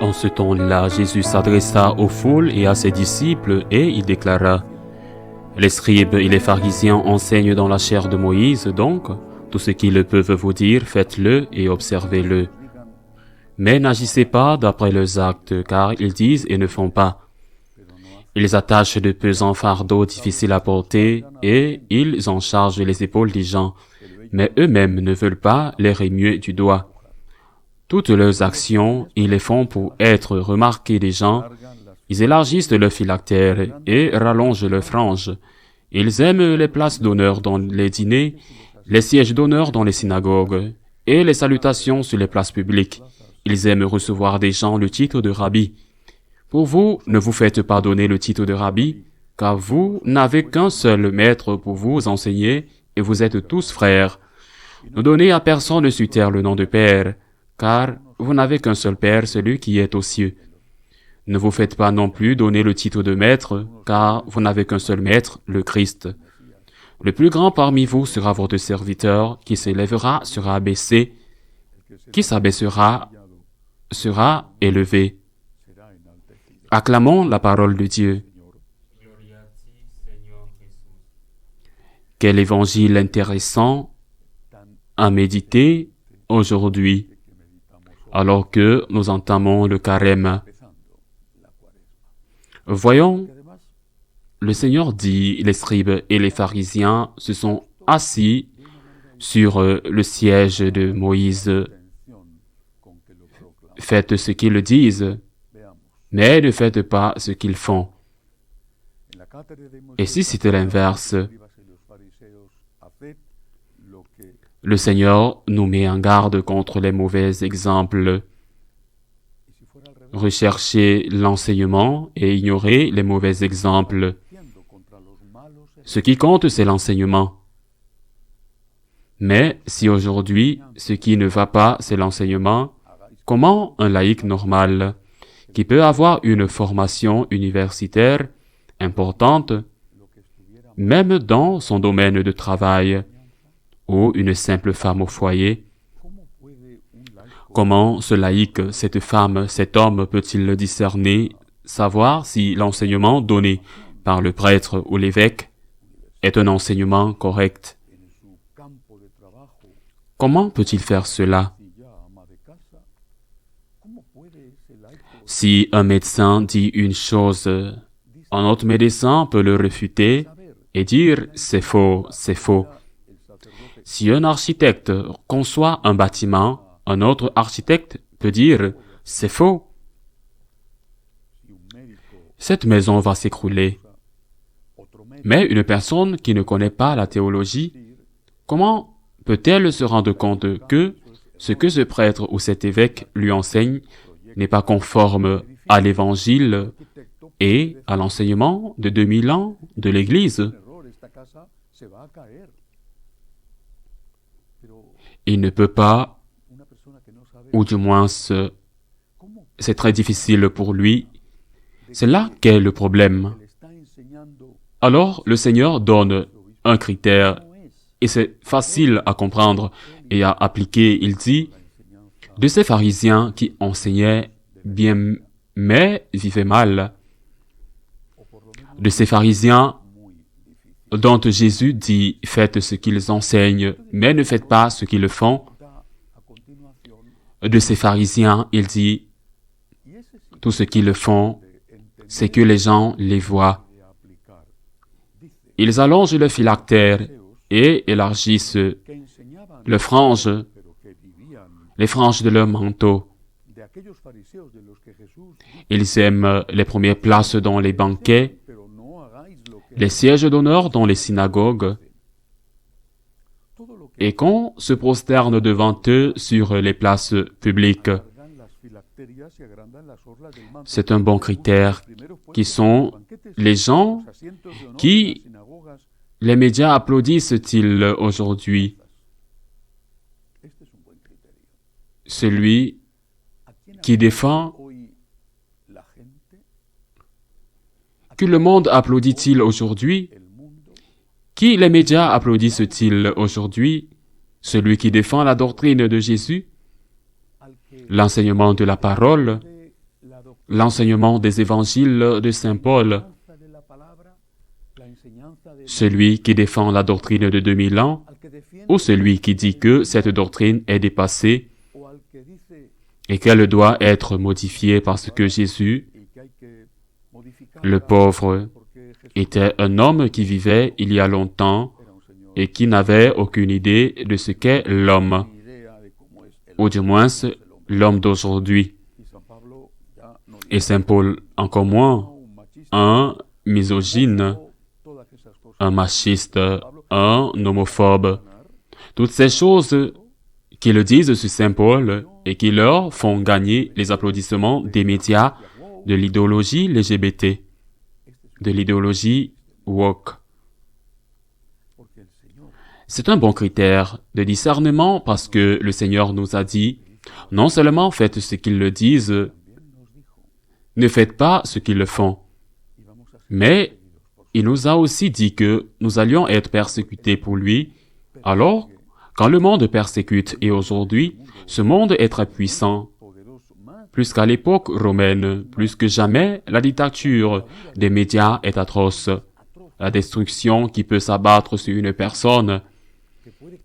En ce temps-là, Jésus s'adressa aux foules et à ses disciples et il déclara : Les scribes et les pharisiens enseignent dans la chair de Moïse, donc tout ce qu'ils peuvent vous dire, faites-le et observez-le. Mais n'agissez pas d'après leurs actes, car ils disent et ne font pas. Ils attachent de pesants fardeaux difficiles à porter et ils en chargent les épaules des gens, mais eux-mêmes ne veulent pas les remuer du doigt. Toutes leurs actions, ils les font pour être remarqués des gens. Ils élargissent leurs phylactères et rallongent leurs franges. Ils aiment les places d'honneur dans les dîners, les sièges d'honneur dans les synagogues et les salutations sur les places publiques. Ils aiment recevoir des gens le titre de rabbi. Pour vous, ne vous faites pas donner le titre de rabbi, car vous n'avez qu'un seul maître pour vous enseigner et vous êtes tous frères. Ne donnez à personne sur terre le nom de Père, car vous n'avez qu'un seul Père, celui qui est aux cieux. Ne vous faites pas non plus donner le titre de Maître, car vous n'avez qu'un seul Maître, le Christ. Le plus grand parmi vous sera votre serviteur, qui s'élèvera sera abaissé, qui s'abaissera sera élevé. Acclamons la parole de Dieu. Quel évangile intéressant à méditer aujourd'hui, alors que nous entamons le carême. Voyons, le Seigneur dit, les scribes et les pharisiens se sont assis sur le siège de Moïse. Faites ce qu'ils disent, mais ne faites pas ce qu'ils font. Et si c'était l'inverse, le Seigneur nous met en garde contre les mauvais exemples. Rechercher l'enseignement et ignorer les mauvais exemples. Ce qui compte, c'est l'enseignement. Mais si aujourd'hui, ce qui ne va pas, c'est l'enseignement, comment un laïc normal, qui peut avoir une formation universitaire importante, même dans son domaine de travail, ou une simple femme au foyer, comment ce laïc, cette femme, cet homme peut-il le discerner, savoir si l'enseignement donné par le prêtre ou l'évêque est un enseignement correct? Comment peut-il faire cela? Si un médecin dit une chose, un autre médecin peut le réfuter et dire « c'est faux, c'est faux ». Si un architecte conçoit un bâtiment, un autre architecte peut dire « c'est faux ». Cette maison va s'écrouler. Mais une personne qui ne connaît pas la théologie, comment peut-elle se rendre compte que ce que ce prêtre ou cet évêque lui enseigne n'est pas conforme à l'Évangile et à l'enseignement de 2000 ans de l'Église? Il ne peut pas, ou du moins c'est très difficile pour lui. C'est là qu'est le problème. Alors le Seigneur donne un critère, et c'est facile à comprendre et à appliquer. Il dit, de ces pharisiens qui enseignaient bien, mais vivaient mal, de ces pharisiens dont Jésus dit, faites ce qu'ils enseignent, mais ne faites pas ce qu'ils font. De ces pharisiens, il dit, tout ce qu'ils font, c'est que les gens les voient. Ils allongent le phylactère et élargissent les franges de leur manteau. Ils aiment les premières places dans les banquets, les sièges d'honneur dans les synagogues, et qu'on se prosterne devant eux sur les places publiques. C'est un bon critère, qui sont les gens qui les médias applaudissent-ils aujourd'hui? Celui qui défend, que le monde applaudit-il aujourd'hui? Qui les médias applaudissent-ils aujourd'hui? Celui qui défend la doctrine de Jésus, l'enseignement de la parole, l'enseignement des évangiles de Saint Paul, celui qui défend la doctrine de 2000 ans, ou celui qui dit que cette doctrine est dépassée et qu'elle doit être modifiée parce que Jésus, le pauvre, était un homme qui vivait il y a longtemps et qui n'avait aucune idée de ce qu'est l'homme, ou du moins l'homme d'aujourd'hui. Et Saint Paul encore moins, un misogyne, un machiste, un homophobe. Toutes ces choses qui le disent sur Saint Paul et qui leur font gagner les applaudissements des médias de l'idéologie LGBT, de l'idéologie woke. C'est un bon critère de discernement parce que le Seigneur nous a dit, non seulement faites ce qu'ils le disent, ne faites pas ce qu'ils le font, mais il nous a aussi dit que nous allions être persécutés pour lui. Alors, quand le monde persécute, et aujourd'hui, ce monde est très puissant, plus qu'à l'époque romaine, plus que jamais, la dictature des médias est atroce. La destruction qui peut s'abattre sur une personne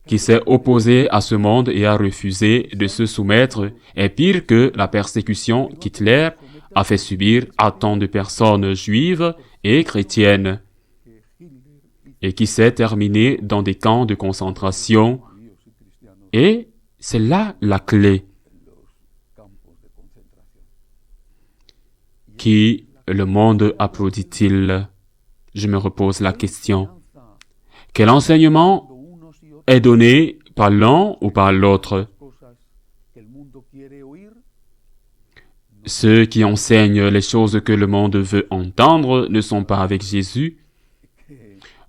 qui s'est opposée à ce monde et a refusé de se soumettre est pire que la persécution qu'Hitler a fait subir à tant de personnes juives et chrétiennes, et qui s'est terminée dans des camps de concentration. Et c'est là la clé. Qui le monde applaudit-il? Je me repose la question. Quel enseignement est donné par l'un ou par l'autre? Ceux qui enseignent les choses que le monde veut entendre ne sont pas avec Jésus,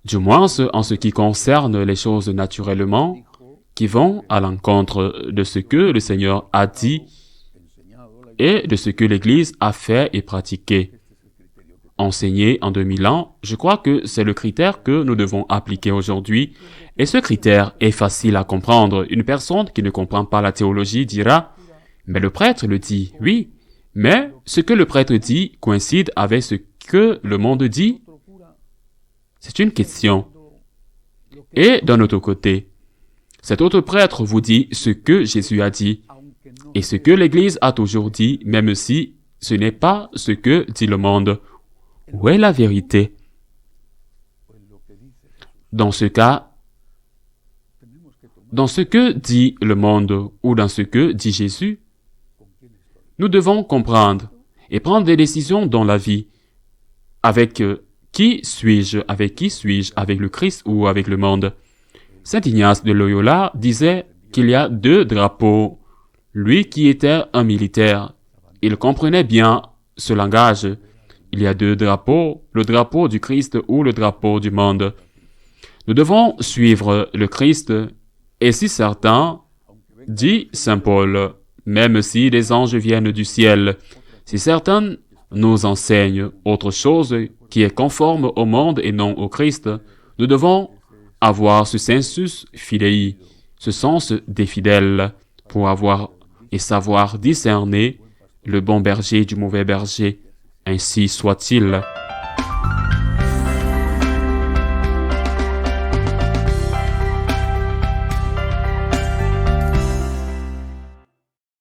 du moins en ce qui concerne les choses naturellement, qui vont à l'encontre de ce que le Seigneur a dit et de ce que l'Église a fait et pratiqué. Enseigné en 2000 ans, je crois que c'est le critère que nous devons appliquer aujourd'hui. Et ce critère est facile à comprendre. Une personne qui ne comprend pas la théologie dira « Mais le prêtre le dit, oui, mais ce que le prêtre dit coïncide avec ce que le monde dit ?» C'est une question. Et d'un autre côté, cet autre prêtre vous dit ce que Jésus a dit et ce que l'Église a toujours dit, même si ce n'est pas ce que dit le monde. Où est la vérité? Dans ce cas, dans ce que dit le monde ou dans ce que dit Jésus, nous devons comprendre et prendre des décisions dans la vie. Avec qui suis-je? Avec qui suis-je? Avec le Christ ou avec le monde? Saint Ignace de Loyola disait qu'il y a deux drapeaux. Lui qui était un militaire, il comprenait bien ce langage. Il y a deux drapeaux, le drapeau du Christ ou le drapeau du monde. Nous devons suivre le Christ, et si certains, dit Saint Paul, même si les anges viennent du ciel, si certains nous enseignent autre chose qui est conforme au monde et non au Christ, nous devons avoir ce sensus filii, ce sens des fidèles, pour avoir et savoir discerner le bon berger du mauvais berger. Ainsi soit-il.